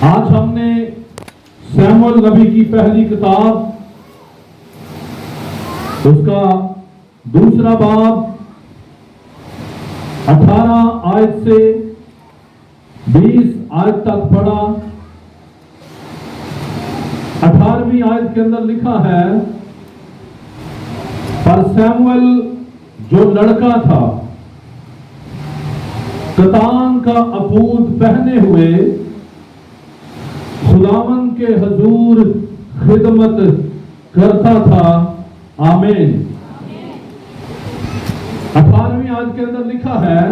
आज हमने सैमुअल नबी की पहली किताब उसका दूसरा बाब 18 आयत से 20 आयत तक पढ़ा। 18वीं आयत के अंदर लिखा है, पर सैमुअल जो लड़का था कतान का अपूद पहने हुए खुदावन के हजूर खिदमत करता था। आमीन। 18वीं आयत के अंदर लिखा है,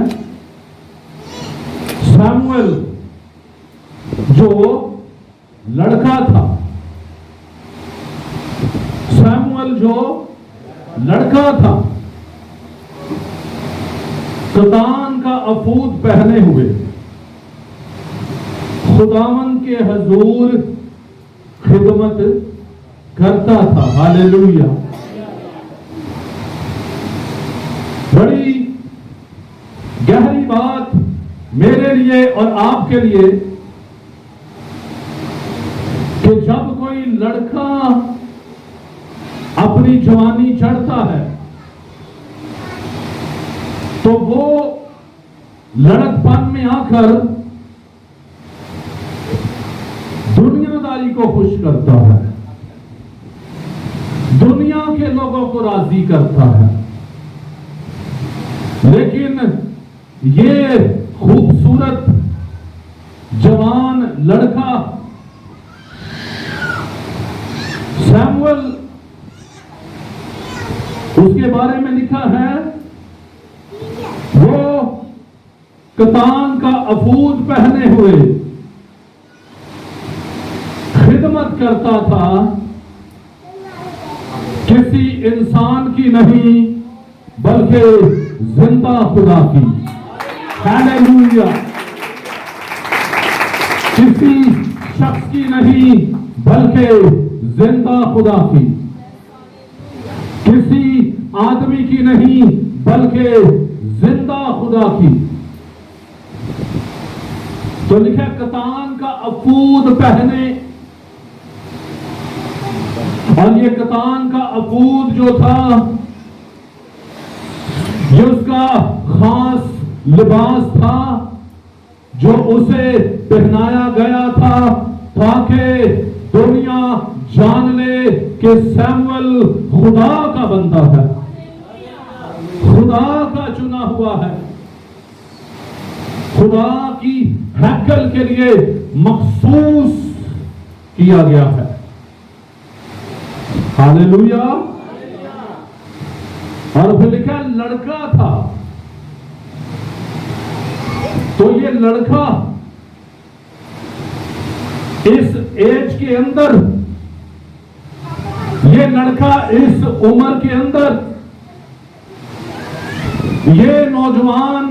सैमुअल जो लड़का था, सैमुअल जो लड़का था कतान का अपूद पहने हुए खुदावन के हजूर खिदमत करता था। हालेलुया। बड़ी गहरी बात मेरे लिए और आपके लिए कि जब कोई लड़का अपनी जवानी चढ़ता है तो वो लड़कपन में आकर दुनियादारी को खुश करता है, दुनिया के लोगों को राजी करता है। लेकिन ये खूबसूरत जवान लड़का सैमुअल, उसके बारे में लिखा है वो कतान का अपूद पहने हुए खिदमत करता था, किसी इंसान की नहीं बल्कि जिंदा खुदा की। हालेलुया। किसी शख्स की नहीं बल्कि जिंदा खुदा की, किसी आदमी की नहीं बल्कि जिंदा खुदा की। तो लिखा कतान का अपूद पहने, और ये कतान का अपूद जो था ये उसका खास लिबास था जो उसे पहनाया गया था ताकि दुनिया जान ले कि सैमुअल खुदा का बंदा है, खुदा का चुना हुआ है, खुदा की हैकल के लिए मखसूस किया गया है। हालेलुया। और फिर लिखा लड़का था, तो ये लड़का इस एज के अंदर, ये लड़का इस उम्र के अंदर, ये नौजवान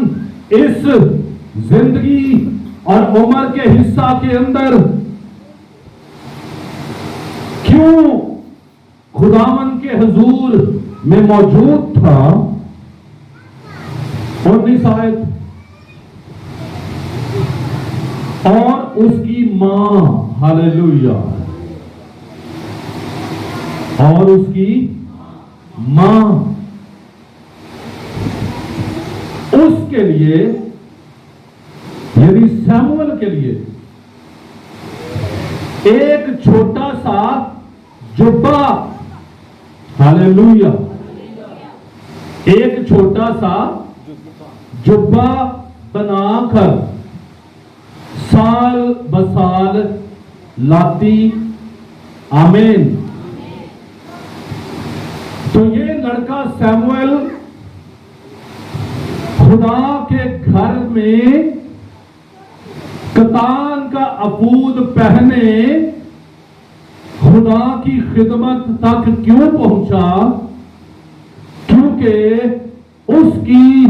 इस जिंदगी और उम्र के हिस्सा के अंदर क्यों खुदावन के हुजूर में मौजूद था। 19 आयत, और उसकी मां, हालेलुया, और उसकी मां उसके लिए, यानी सैमुअल के लिए एक छोटा सा जुब्बा, हालेलुया, एक छोटा सा जुब्बा बनाकर साल बसाल लाती। आमीन। तो ये लड़का सैमुअल खुदा के घर में कतान का अपूद पहने खुदा की खिदमत तक क्यों पहुंचा? क्योंकि उसकी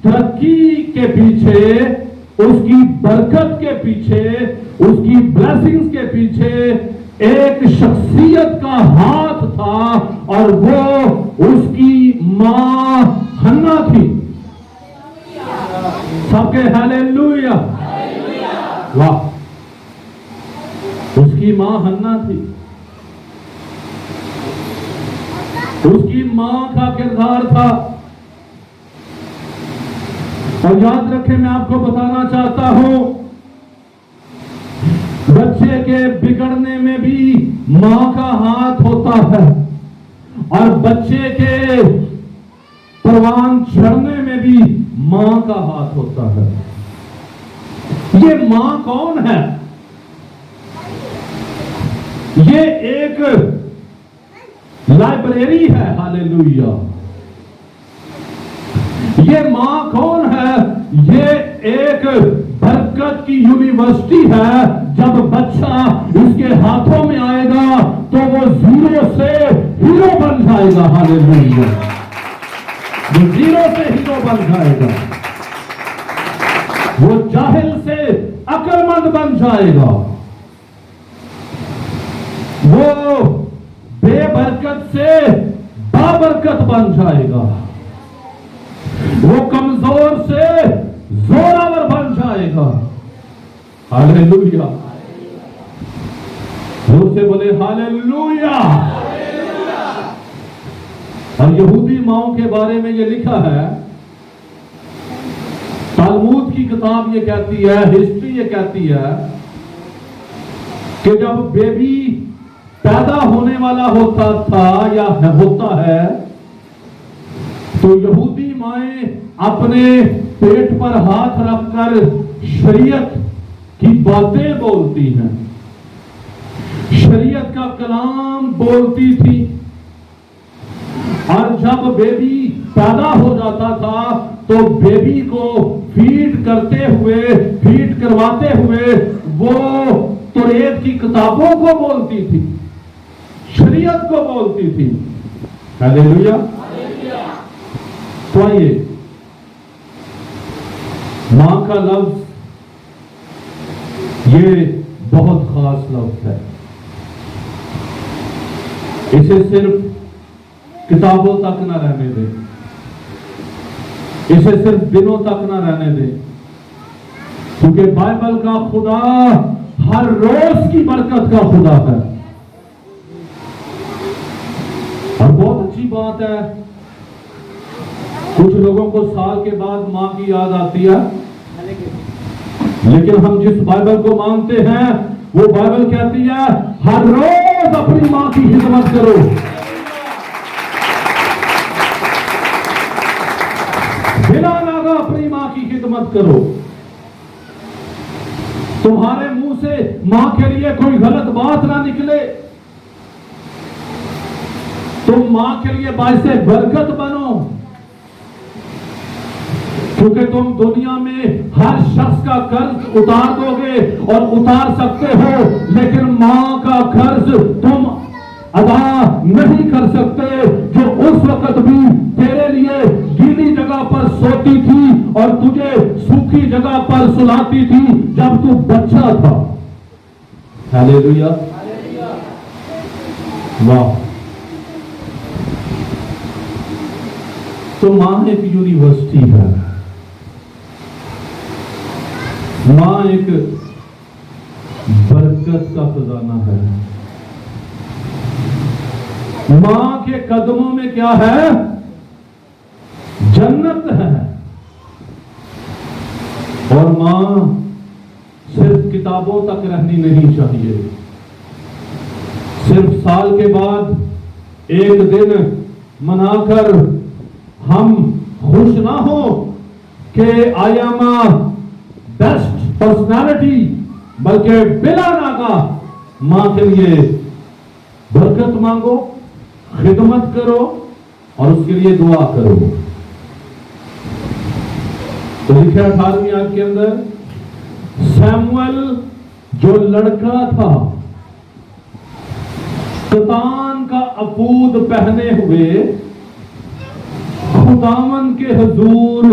तरक्की के पीछे, उसकी बरकत के पीछे, उसकी ब्लेसिंग्स के पीछे एक शख्सियत का हाथ था और वो उसकी मां हन्ना थी। सबके हालेलुया। वाह। उसकी मां हन्ना थी। उसकी मां का किरदार था। और याद रखें, मैं आपको बताना चाहता हूं, बच्चे के बिगड़ने में भी मां का हाथ होता है, और बच्चे के परवान चढ़ने में भी मां का हाथ होता है। ये मां कौन है? ये एक लाइब्रेरी है। हालेलुया। ये मां कौन है? ये एक बरकत की यूनिवर्सिटी है। जब बच्चा इसके हाथों में आएगा तो वो जीरो से हीरो बन जाएगा। हालेलुया। वो जीरो से हीरो बन जाएगा। वो जाहिल से अक्लमंद बन जाएगा। वो बेबरकत से बाबरकत बन जाएगा। वो कमजोर से जोरावर बन जाएगा। हालेलुया। जोर से बोले हालेलुया। और यहूदी माओं के बारे में ये लिखा है, तालमूद की किताब ये कहती है, हिस्ट्री ये कहती है कि जब बेबी पैदा होने वाला होता था या होता है, तो यहूदी माएं अपने पेट पर हाथ रखकर शरीयत की बातें बोलती हैं, शरीयत का कलाम बोलती थी। और जब बेबी पैदा हो जाता था तो बेबी को फीड करवाते हुए वो तौरात की किताबों को बोलती थी, शरीयत को बोलती थी। हालेलुया। तो आइए, मां का लफ्ज ये बहुत खास लफ्ज है। इसे सिर्फ किताबों तक ना रहने दे, इसे सिर्फ दिनों तक ना रहने दे, क्योंकि बाइबल का खुदा हर रोज की बरकत का खुदा है। और बहुत अच्छी बात है, कुछ लोगों को साल के बाद मां की याद आती है, लेकिन हम जिस बाइबल को मानते हैं वो बाइबल कहती है हर रोज अपनी मां की खिदमत करो। बिना नागा अपनी मां की खिदमत करो। तुम्हारे मुंह से मां के लिए कोई गलत बात ना निकले। तुम मां के लिए बाइसे बरकत बनो, क्योंकि तुम दुनिया में हर शख्स का कर्ज उतार दोगे और उतार सकते हो, लेकिन मां का कर्ज तुम अदा नहीं कर सकते, जो उस वक्त भी तेरे लिए गीली जगह पर सोती थी और तुझे सूखी जगह पर सुलाती थी जब तू बच्चा था। हालेलुया। वाह। तो मां एक यूनिवर्सिटी है, मां एक बरकत का खजाना है। मां के कदमों में क्या है? जन्नत है। और मां सिर्फ किताबों तक रहनी नहीं चाहिए। सिर्फ साल के बाद एक दिन मनाकर हम खुश ना हो कि I am a best personality, बल्कि बिला नागा मां के लिए बरकत मांगो, खिदमत करो और उसके लिए दुआ करो। तो लिखा 18वीं आयत के अंदर, सैमुअल जो लड़का था शैतान का अपूद पहने हुए खुदावन के हुजूर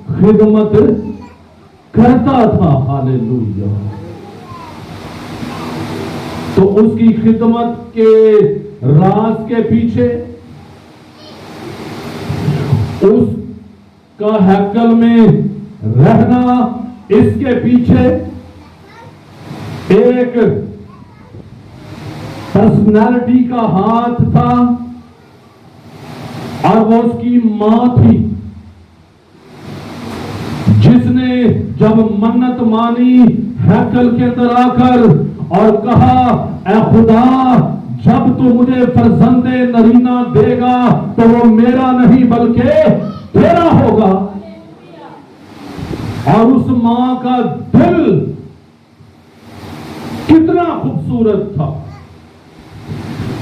खिदमत करता था। हालेलुया। तो उसकी खिदमत के राज के पीछे, उसका हैकल में रहना, इसके पीछे एक पर्सनालिटी का हाथ था और वो उसकी मां थी, जिसने जब मन्नत मानी हैकल के अंदर आकर और कहा, ऐ खुदा, जब तू मुझे फरजंदे नरीना देगा तो वो मेरा नहीं बल्कि तेरा होगा। और उस मां का दिल कितना खूबसूरत था,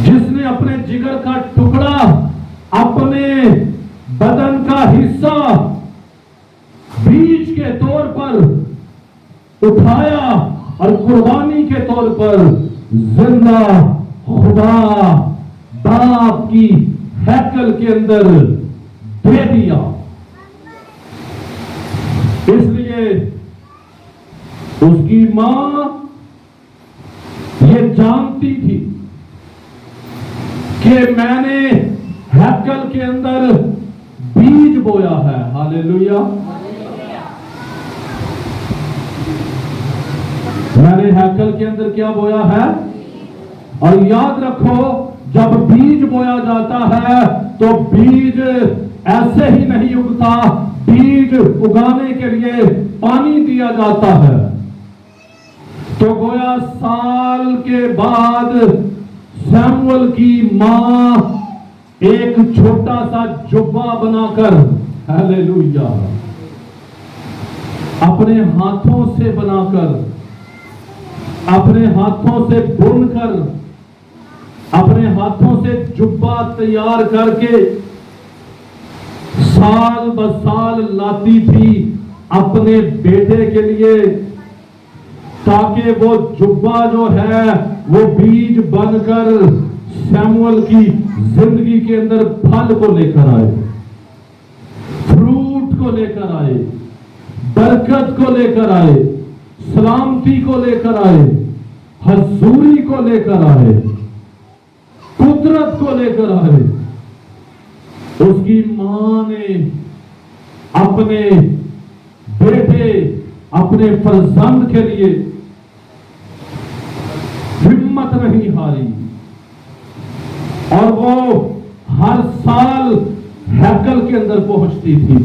जिसने अपने जिगर का टुकड़ा, अपने बदन का हिस्सा बीज के तौर पर उठाया और कुर्बानी के तौर पर जिंदा खुदा बाप की हैकल के अंदर दे दिया। इसलिए उसकी मां ये जानती थी कि मैंने हैकल के अंदर बीज बोया है। हालेलुया। मैंने हैकल के अंदर क्या बोया है? और याद रखो, जब बीज बोया जाता है तो बीज ऐसे ही नहीं उगता, बीज उगाने के लिए पानी दिया जाता है। तो गोया साल के बाद सैमुअल की मां एक छोटा सा जुब्बा बनाकर, हालेलुया, अपने हाथों से बनाकर, अपने हाथों से बुनकर, अपने हाथों से जुब्बा तैयार करके साल ब साल लाती थी अपने बेटे के लिए, ताकि वो जुब्बा जो है वो बीज बनकर सैमुअल की जिंदगी के अंदर फल को लेकर आए, फ्रूट को लेकर आए, बरकत को लेकर आए, सलामती को लेकर आए, हजूरी को लेकर आए, कुदरत को लेकर आए। उसकी मां ने अपने बेटे, अपने फरजंद के लिए हिम्मत नहीं हारी और वो हर साल हैकल के अंदर पहुंचती थी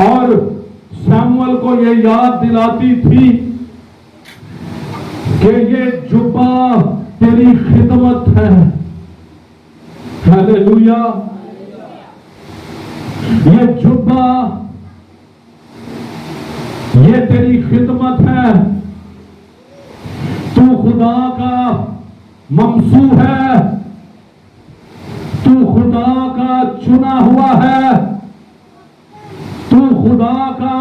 और सैमुअल को ये याद दिलाती थी कि ये जुब्बा तेरी खिदमत है। हालेलुया। ये जुब्बा, ये तेरी खिदमत है। तू खुदा का ममसू है, तू खुदा का चुना हुआ है, तू खुदा का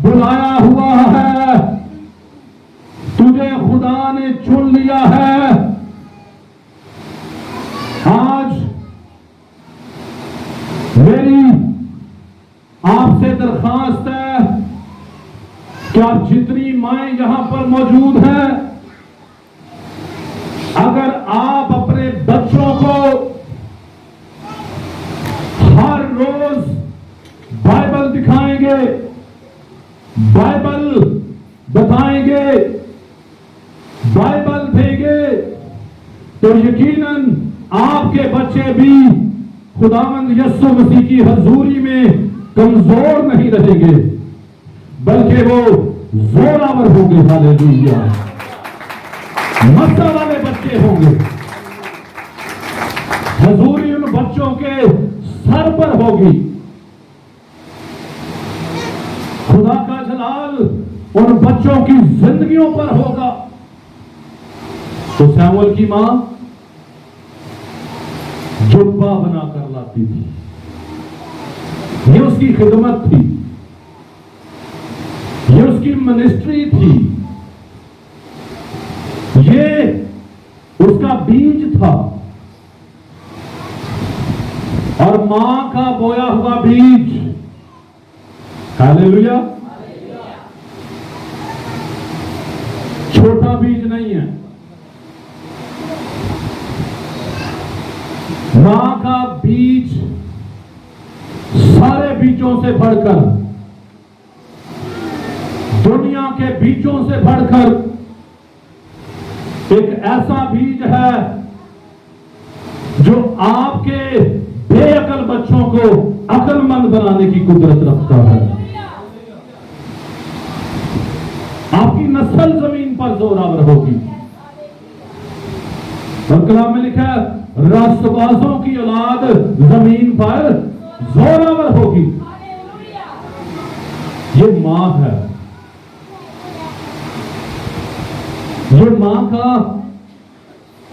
बुलाया हुआ है, तुझे खुदा ने चुन लिया है। आज मेरी आपसे दरखास्त है कि आप जितनी माएं यहां पर मौजूद हैं, अगर आप अपने बच्चों को हर रोज बाइबल दिखाएंगे, बाइबल बताएंगे, बाइबल देंगे, तो यकीनन आपके बच्चे भी खुदावंद यीशु मसीह की हजूरी में कमजोर नहीं रहेंगे, बल्कि वो जोरावर होंगे। हालेलुया। मस्ता वाले बच्चे होंगे। हजूरी उन बच्चों के सर पर होगी। खुदा का जलाल उन बच्चों की जिंदगियों पर होगा। तो सैमुअल की मां जुब्बा बनाकर लाती थी, ये उसकी खिदमत थी, ये उसकी मिनिस्ट्री थी, ये उसका बीज था। और मां का बोया हुआ बीज, हालेलुया, छोटा बीज नहीं है। मां का बीज सारे बीजों से बढ़कर, दुनिया के बीजों से बढ़कर एक ऐसा बीज है जो आपके बेअकल बच्चों को अकलमंद बनाने की कुदरत रखता है। आपकी नस्ल जमीन पर जोरावर होगी। और कलाम में लिखा है, रास्तबाजों की औलाद जमीन पर जोरावर होगी। ये मां है, ये मां का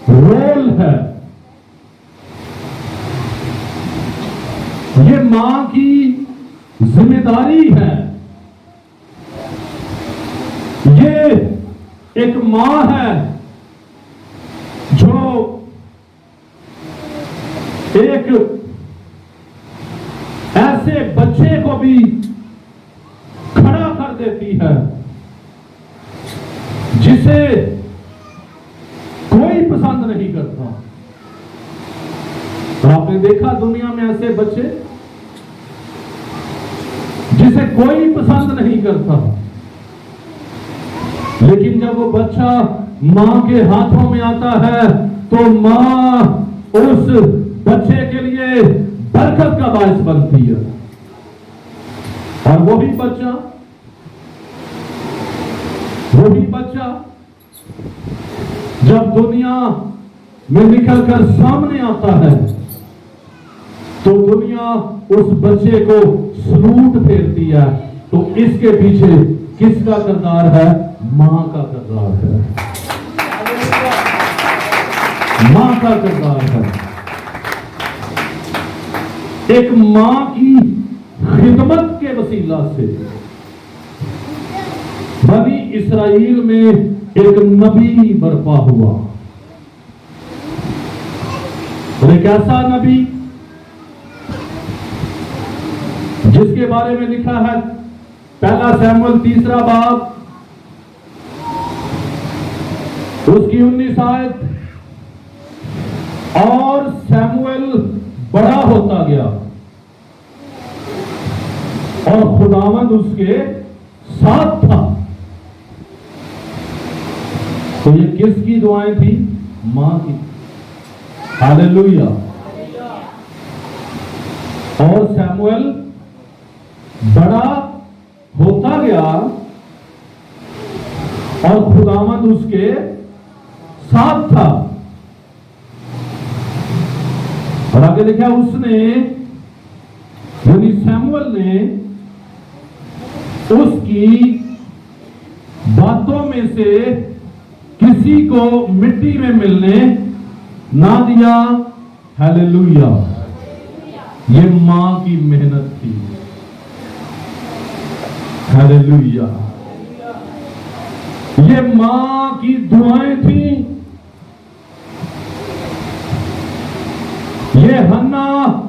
रोल है, ये मां की जिम्मेदारी है। ये एक मां है जो एक ऐसे बच्चे को भी खड़ा कर देती है जिसे कोई पसंद नहीं करता। और आपने देखा दुनिया में ऐसे बच्चे जिसे कोई पसंद नहीं करता, लेकिन जब वो बच्चा मां के हाथों में आता है तो मां उस बच्चे के लिए बरकत का बायस बनती है। और वही बच्चा जब दुनिया में निकलकर सामने आता है तो दुनिया उस बच्चे को सलूट फेरती है। तो इसके पीछे किसका किरदार है? मां का किरदार है, मां का किरदार है। एक मां की खिदमत के वसीला से बनी इस्राएल में एक नबी बर्पा हुआ। और एक ऐसा नबी जिसके बारे में लिखा है पहला शमूएल 3 बाब उसकी 19 आयत, और शमूएल बड़ा होता गया और खुदावंद उसके साथ था। तो ये किसकी दुआएं थी? मां की। हालेलुया। और शमूएल बड़ा होता गया और खुदावंद उसके साथ था। और आगे लिखा उसने यानी शमूएल ने उसकी बातों में से किसी को मिट्टी में मिलने ना दिया। हालेलुया। ये मां की मेहनत थी। हालेलुया। ये मां की दुआएं थी। ये हन्ना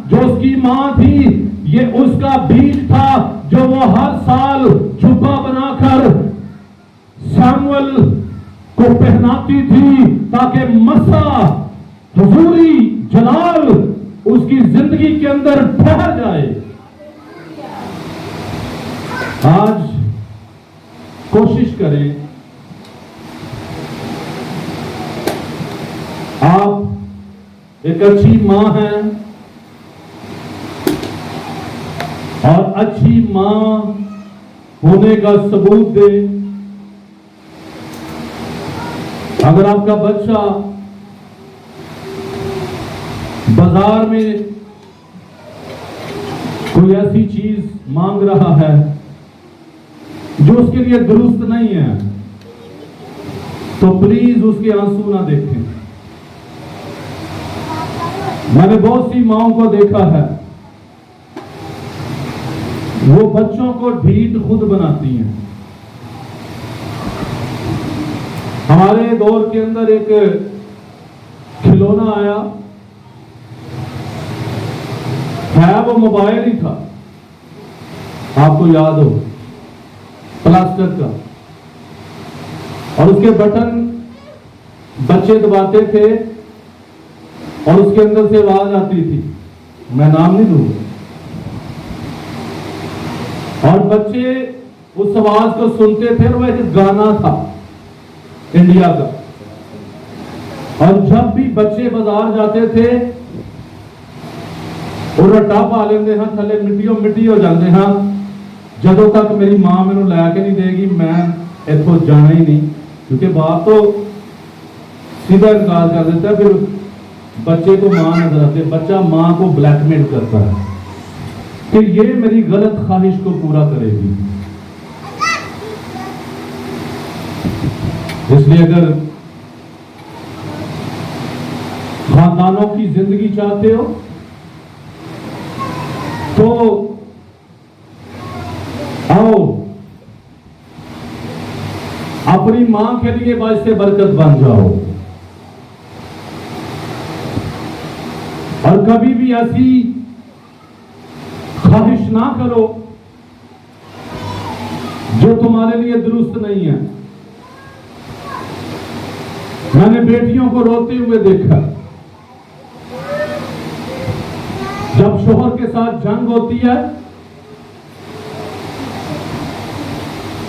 जो उसकी मां थी, ये उसका बीज था जो वो हर साल जुब्बा बनाकर शमूएल को पहनाती थी ताकि मसा, हुजूरी, जलाल उसकी जिंदगी के अंदर ठहर जाए। आज कोशिश करें आप एक अच्छी मां हैं और अच्छी मां होने का सबूत दें। अगर आपका बच्चा बाजार में कोई ऐसी चीज मांग रहा है जो उसके लिए दुरुस्त नहीं है, तो प्लीज उसके आंसू ना देखें। मैंने बहुत सी माओं को देखा है, वो बच्चों को ढीठ खुद बनाती हैं। हमारे दौर के अंदर एक खिलौना आया है, वो मोबाइल ही था, आपको याद हो, प्लास्टिक का, और उसके बटन बच्चे दबाते थे और उसके अंदर से आवाज आती थी, मैं नाम नहीं दूंगा, और बच्चे उस आवाज को सुनते थे और वह एक गाना था इंडिया का, और जब भी बच्चे बाजार जाते थे और रट्टा पा लेंगे हाँ थले मिट्टी हो जाते हाँ जदों तक मेरी मां मैनू लैके नहीं देगी मैं इथों जाना ही नहीं, क्योंकि बाप तो सीधा इनकार कर देता है। फिर बच्चे को मां नजर आती है, बच्चा मां को ब्लैकमेल करता है कि ये मेरी गलत ख्वाहिश को पूरा करेगी। इसलिए अगर खानदानों की जिंदगी चाहते हो तो आओ अपनी मां के लिए बाइस से बरकत बन जाओ, और कभी भी ऐसी ख्वाहिश ना करो जो तुम्हारे लिए दुरुस्त नहीं है। मैंने बेटियों को रोते हुए देखा, जब शोहर के साथ जंग होती है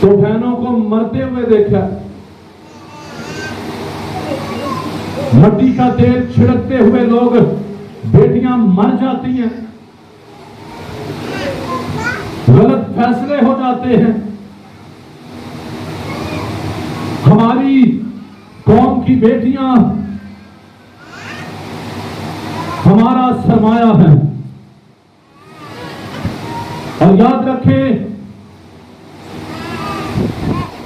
तो बहनों को मरते हुए देखा, मट्टी का तेल छिड़कते हुए लोग बेटियां मर जाती हैं, गलत फैसले हो जाते हैं। हमारी कौम की बेटियां हमारा सरमाया है, और याद रखें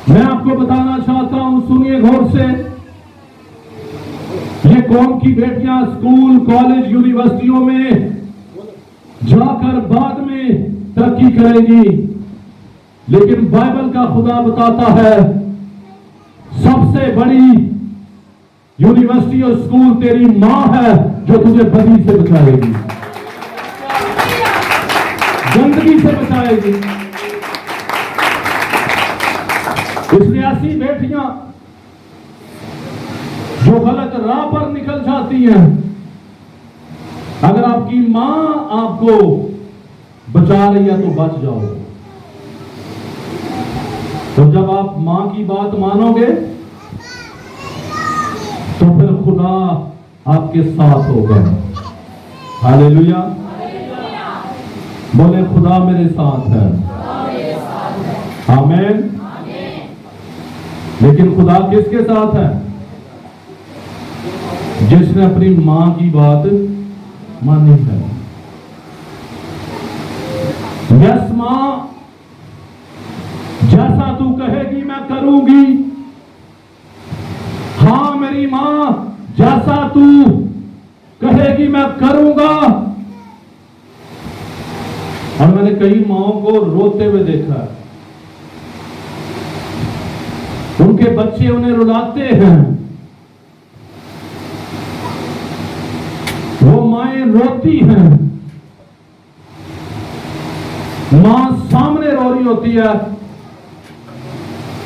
मैं आपको बताना चाहता हूं, सुनिए गौर से, ये कौम की बेटियां स्कूल कॉलेज यूनिवर्सिटियों में जाकर बाद में तरक्की करेगी, लेकिन बाइबल का खुदा बताता है सबसे बड़ी यूनिवर्सिटी और स्कूल तेरी मां है जो तुझे बदी से बचाएगी, गंदगी से बचाएगी। इसलिए ऐसी बेटियां जो गलत राह पर निकल जाती हैं, अगर आपकी मां आपको बचा रही है तो बच जाओ। तो जब आप मां की बात मानोगे तो फिर खुदा आपके साथ होगा। हालेलुया, बोले खुदा मेरे साथ है। आमीन। लेकिन खुदा किसके साथ है? जिसने अपनी मां की बात मानी है। यस मां, जैसा तू कहेगी मैं करूंगी। हां मेरी मां, जैसा तू कहेगी मैं करूंगा। और मैंने कई माओं को रोते हुए देखा है, उनके बच्चे उन्हें रुलाते हैं, वो माएं रोती हैं, मां सामने रो रही होती है,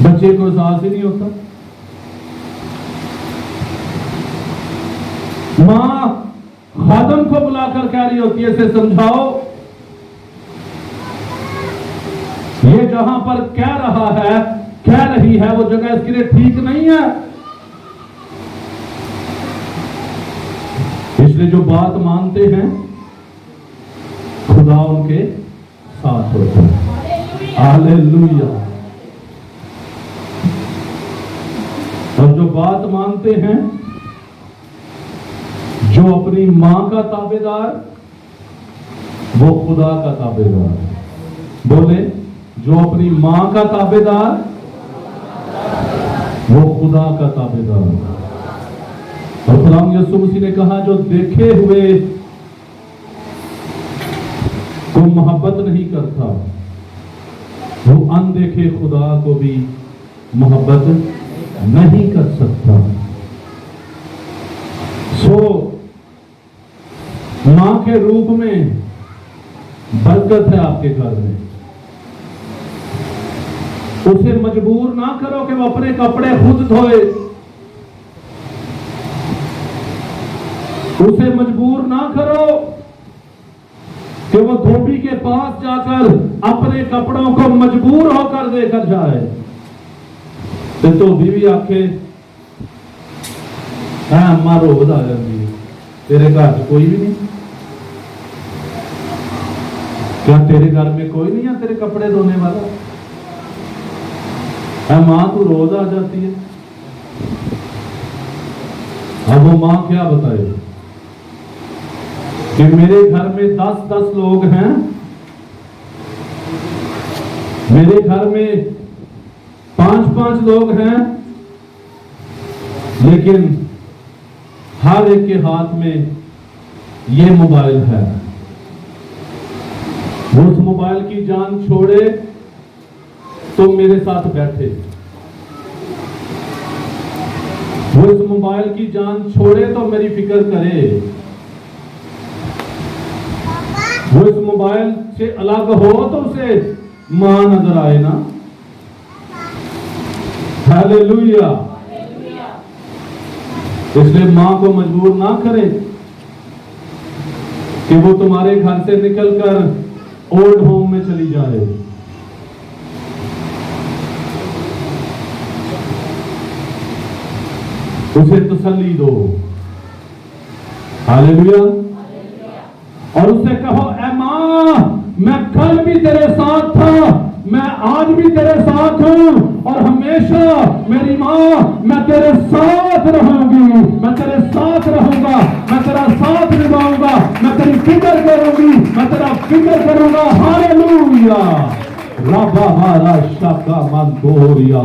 बच्चे को एहसास ही नहीं होता। मां खादम को बुलाकर कह रही होती है, इसे समझाओ ये जहां पर कह रहा है कह रही है वो जगह इसके लिए ठीक नहीं है। इसलिए जो बात मानते हैं खुदा उनके साथ होता है। हालेलुया। और जो बात मानते हैं, जो अपनी मां का ताबेदार, वो खुदा का ताबेदार। बोले, जो अपनी मां का ताबेदार, वो खुदा का ताबेदार। और खुदा यीशु मसीह ने कहा, जो देखे हुए को मोहब्बत नहीं करता, वो अनदेखे खुदा को भी मोहब्बत नहीं कर सकता। मां के रूप में बरकत है आपके घर में। उसे मजबूर ना करो कि वो अपने कपड़े खुद धोए, उसे मजबूर ना करो कि वो धोबी के पास जाकर अपने कपड़ों को मजबूर होकर देकर जाए। तो धोबी भी आके है अम्मा रोज आ जाती है, तेरे घर में कोई भी नहीं? क्या तेरे घर में कोई नहीं है तेरे कपड़े धोने वाला? है माँ तू रोज आ जाती है। अब वो माँ क्या बताए कि मेरे घर में 10-10 लोग हैं, मेरे घर में 5-5 लोग हैं, लेकिन हर एक के हाथ में ये मोबाइल है। वो उस मोबाइल की जान छोड़े तो मेरे साथ बैठे, वो इस मोबाइल की जान छोड़े तो मेरी फिक्र करे, वो इस मोबाइल से अलग हो तो उसे मां नजर आए ना। हालेलुया। इसलिए मां को मजबूर ना करें कि वो तुम्हारे घर से निकलकर ओल्ड होम में चली जाए। उसे तसल्ली दो। हालेलुया। और उससे कहो, ऐ मां, मैं कल भी तेरे साथ था, मैं आज भी तेरे साथ हूं और हमेशा मेरी मां मैं तेरे साथ रहूंगी, मैं तेरे साथ रहूंगा, मैं तेरा साथ निभाऊंगा, मैं तेरी फिक्र करूंगी, मैं तेरा फिक्र करूंगा। हालेलुया। रबा वाला शाका मंतोरिया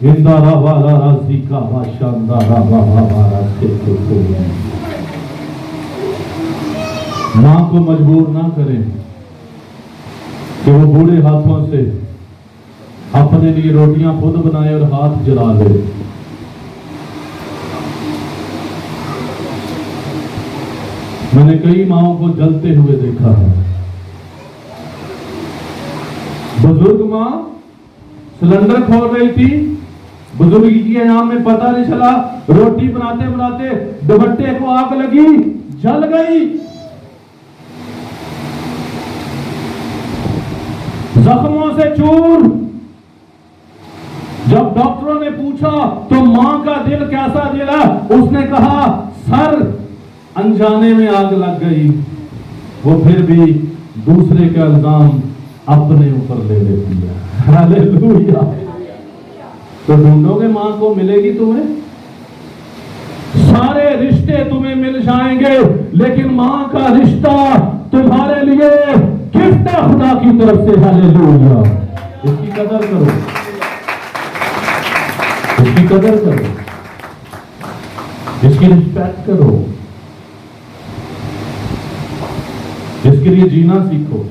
इंदारा वाला राजिका वाशांदा रबा वाला से। मां को मजबूर ना करें कि वो बूढ़े हाथों से अपने लिए रोटियां खुद बनाए और हाथ जला ले। मैंने कई माओं को जलते हुए देखा है। बुजुर्ग मां सिलेंडर खोल रही थी, बुजुर्ग की नाम में पता नहीं चला, रोटी बनाते बनाते दुपट्टे को आग लगी, जल गई, जख्मों से चूर। जब डॉक्टरों ने पूछा तो मां का दिल कैसा जला, उसने कहा सर अनजाने में आग लग गई। वो फिर भी दूसरे का इल्जाम अपने ऊपर ले लेती है। हालेलुया। तो ढूंढोगे मां को, मिलेगी तुम्हें। सारे रिश्ते तुम्हें मिल जाएंगे, लेकिन मां का रिश्ता तुम्हारे लिए गिफ्ट है खुदा की तरफ से। हालेलुया। इसकी कदर करो, इसकी कदर करो, इसकी रिस्पेक्ट करो, इसके लिए जीना सीखो।